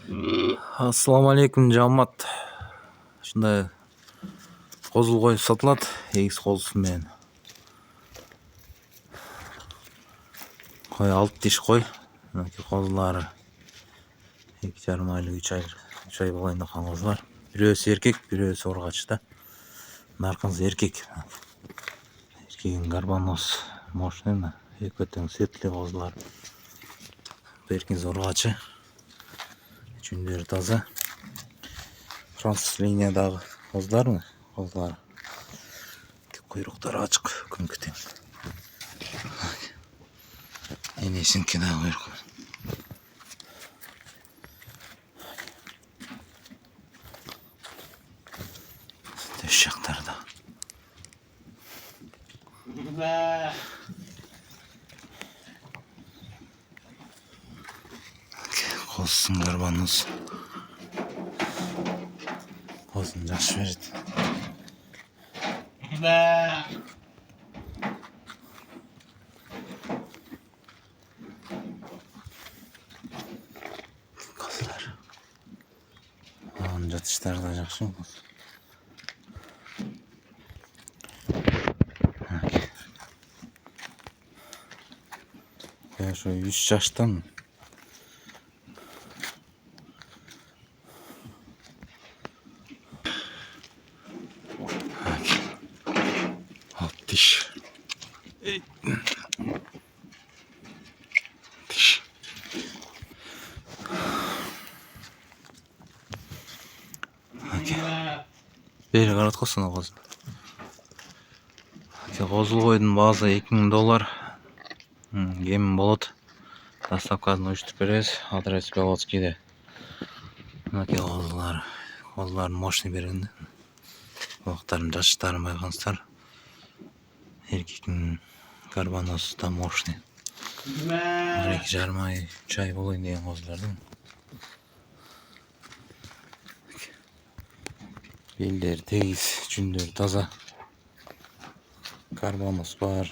Assalamu alaikum жамаат. Ушундай козул кой сатылат, эгиз козусу менен. Кой 6 тиш кой. Мынакей козулары 2,5 айлык 3 ай болайын даган козулар. Бирөөсү эркек, бирөөсү ургач да. Наркынсы эркек. Эркегин гарбаноз, мощный, экөө тең светлый козулар. Беркинси ургачы. Жүндөрү таза. Француз линиядагы козулар. Куйруктары ачык, күнгү тең. Энесинки да куйрук. Төш жактарда. Козусун гарбаноз. Козун жакшы берет. Козулар. Анын жатыштары да жакшы. Ошо 3 жаштан. Тиш. Тиш. Бери караткансың козу. Козул койдун баасы $2000. Кем болот. Доставкасын уюштуруп беребиз. Адрес Белоцкийде. Мынакей козулар. Козулардын мощный берген. Кулактарын, жаштарын байкаңыздар. Эркектин гарбаноз да мощный. 2,5 ай, 3 ай болойн деген козулардын. Белдери тегиз, жүндөрү таза. Гарбаноз бар.